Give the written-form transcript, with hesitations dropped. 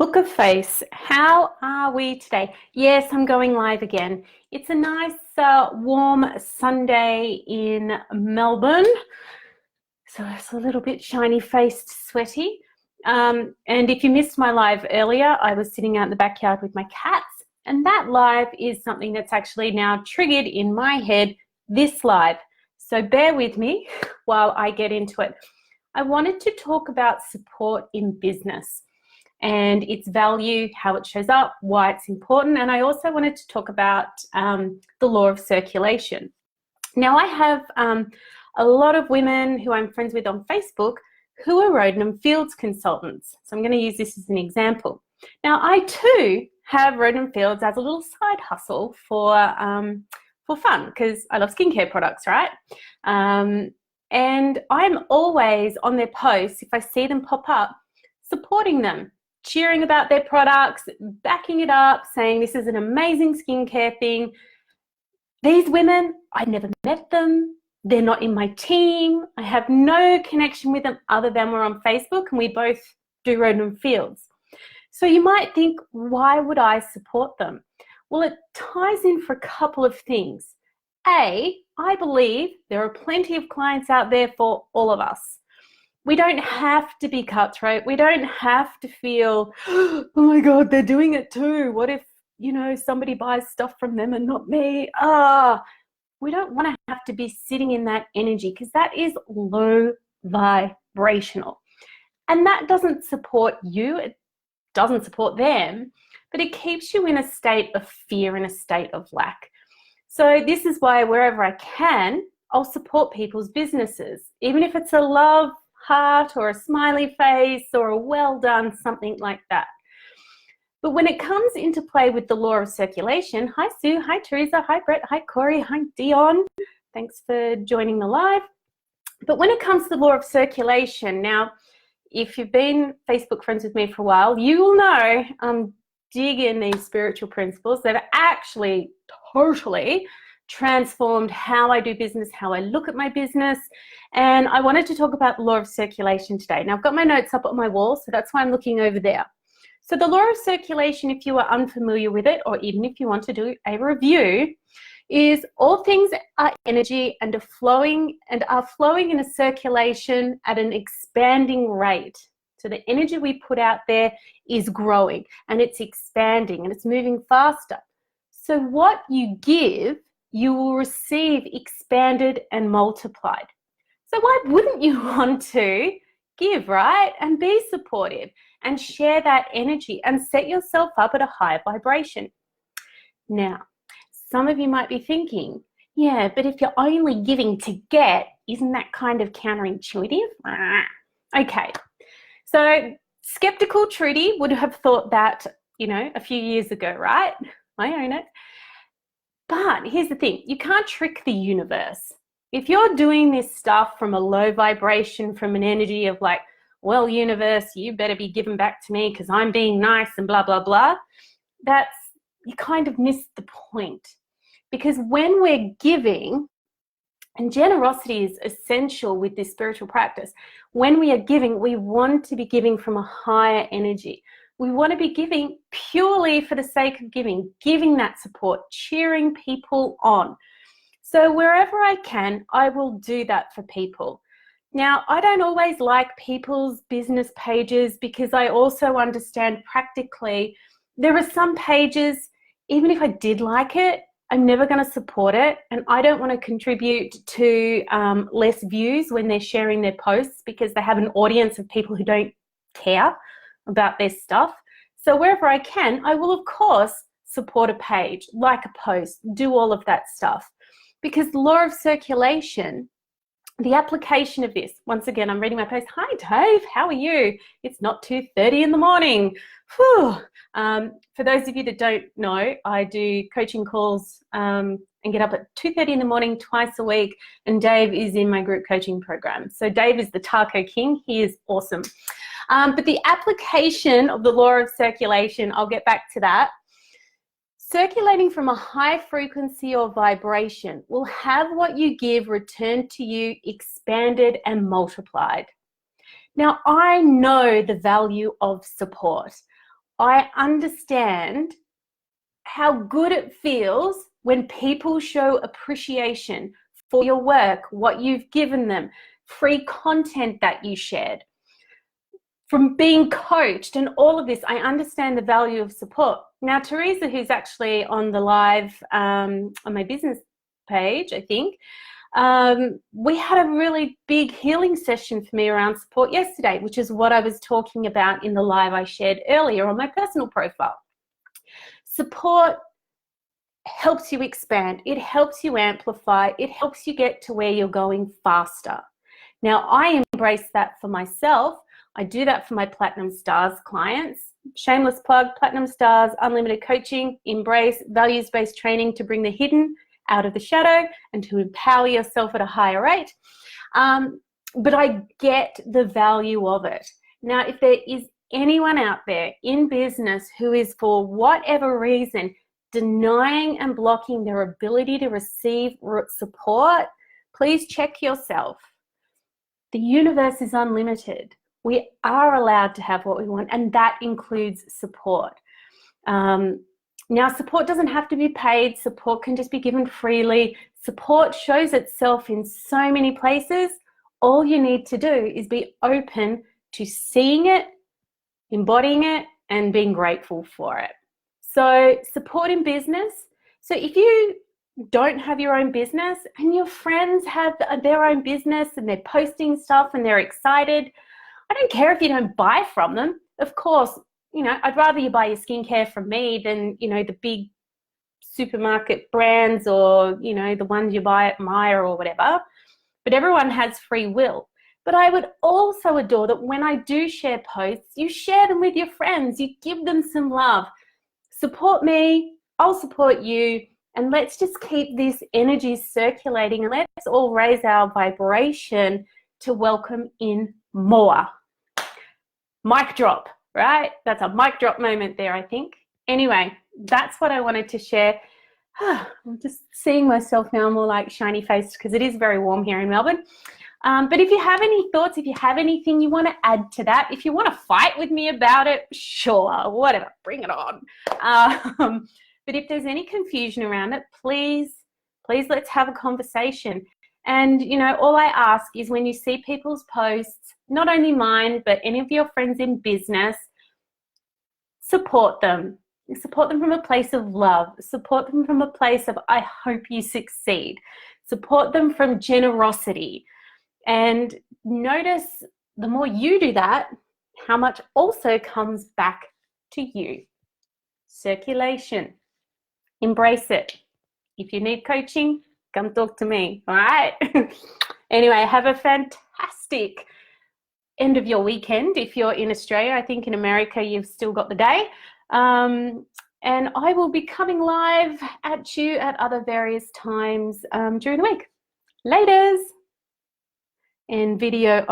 Look of face, how are we today? Yes, I'm going live again. It's a nice warm Sunday in Melbourne. So it's a little bit shiny-faced, sweaty. And if you missed my live earlier, I was sitting out in the backyard with my cats, and that live is something that's actually now triggered in my head, this live. So bear with me while I get into it. I wanted to talk about support in business and its value, how it shows up, why it's important. And I also wanted to talk about the law of circulation. Now, I have a lot of women who I'm friends with on Facebook who are Rodenham Fields consultants. So I'm going to use this as an example. Now, I too have Rodenham Fields as a little side hustle for fun, because I love skincare products, right? And I'm always on their posts, if I see them pop up, supporting them, cheering about their products, backing it up, saying this is an amazing skincare thing. These women, I never met them. They're not in my team. I have no connection with them other than we're on Facebook and we both do Rodenham Fields. So you might think, why would I support them? Well, it ties in for a couple of things. A, I believe there are plenty of clients out there for all of us. We don't have to be cutthroat. We don't have to feel, oh my God, they're doing it too. What if, somebody buys stuff from them and not me? We don't want to have to be sitting in that energy, because that is low vibrational. And that doesn't support you. It doesn't support them, but it keeps you in a state of fear, in a state of lack. So this is why wherever I can, I'll support people's businesses, even if it's a love heart or a smiley face or a well done, something like that. But when it comes into play with the law of circulation, hi Sue, hi Teresa, hi Brett, hi Corey, hi Dion, thanks for joining the live. But when it comes to the law of circulation, now, if you've been Facebook friends with me for a while, you will know I'm digging these spiritual principles that are actually totally transformed how I do business, how I look at my business. And I wanted to talk about the law of circulation today. Now, I've got my notes up on my wall, so that's why I'm looking over there. So the law of circulation, if you are unfamiliar with it, or even if you want to do a review, is all things are energy and are flowing in a circulation at an expanding rate. So the energy we put out there is growing and it's expanding and it's moving faster. So what you give, you will receive expanded and multiplied. So why wouldn't you want to give, right? And be supportive and share that energy and set yourself up at a higher vibration. Now, some of you might be thinking, yeah, but if you're only giving to get, isn't that kind of counterintuitive? Okay, so skeptical Trudy would have thought that, a few years ago, right? I own it. But here's the thing, you can't trick the universe. If you're doing this stuff from a low vibration, from an energy of like, well, universe, you better be giving back to me because I'm being nice and blah, blah, blah, you kind of miss the point. Because when we're giving, and generosity is essential with this spiritual practice, when we are giving, we want to be giving from a higher energy. We want to be giving purely for the sake of giving that support, cheering people on. So wherever I can, I will do that for people. Now, I don't always like people's business pages, because I also understand practically there are some pages, even if I did like it, I'm never going to support it, and I don't want to contribute to less views when they're sharing their posts, because they have an audience of people who don't care about their stuff. So wherever I can, I will of course support a page, like a post, do all of that stuff, because the law of circulation, the application of this, once again, I'm reading my post. Hi Dave, how are you? It's not 2:30 in the morning. Whew. For those of you that don't know, I do coaching calls and get up at 2:30 in the morning twice a week, and Dave is in my group coaching program. So Dave is the taco king. He is awesome. But the application of the law of circulation, I'll get back to that. Circulating from a high frequency or vibration will have what you give returned to you expanded and multiplied. Now, I know the value of support. I understand how good it feels when people show appreciation for your work, what you've given them, free content that you shared, from being coached and all of this. I understand the value of support. Now, Teresa, who's actually on the live on my business page, I think, we had a really big healing session for me around support yesterday, which is what I was talking about in the live I shared earlier on my personal profile. Support helps you expand. It helps you amplify. It helps you get to where you're going faster. Now, I embrace that for myself. I do that for my Platinum Stars clients. Shameless plug, Platinum Stars, unlimited coaching, embrace values-based training to bring the hidden out of the shadow and to empower yourself at a higher rate. But I get the value of it. Now, if there is anyone out there in business who is, for whatever reason, denying and blocking their ability to receive support, please check yourself. The universe is unlimited. We are allowed to have what we want, and that includes support. Now, support doesn't have to be paid. Support can just be given freely. Support shows itself in so many places. All you need to do is be open to seeing it, embodying it, and being grateful for it. So, support in business. So if you don't have your own business and your friends have their own business and they're posting stuff and they're excited, I don't care if you don't buy from them. Of course, you know, I'd rather you buy your skincare from me than, you know, the big supermarket brands or, you know, the ones you buy at Myer or whatever. But everyone has free will. But I would also adore that when I do share posts, you share them with your friends. You give them some love. Support me, I'll support you, and let's just keep this energy circulating, and let's all raise our vibration to welcome in more. Mic drop, right? That's a mic drop moment there, I think. Anyway, that's what I wanted to share. I'm just seeing myself now more like shiny faced because it is very warm here in Melbourne. But if you have any thoughts, if you have anything you want to add to that, if you want to fight with me about it, sure, whatever, bring it on. But if there's any confusion around it, please let's have a conversation. And, you know, all I ask is when you see people's posts, not only mine, but any of your friends in business, support them. Support them from a place of love. Support them from a place of, I hope you succeed. Support them from generosity. And notice the more you do that, how much also comes back to you. Circulation. Embrace it. If you need coaching, come talk to me, all right? Anyway, have a fantastic end of your weekend if you're in Australia. I think in America you've still got the day. And I will be coming live at you at other various times during the week. Laters. And video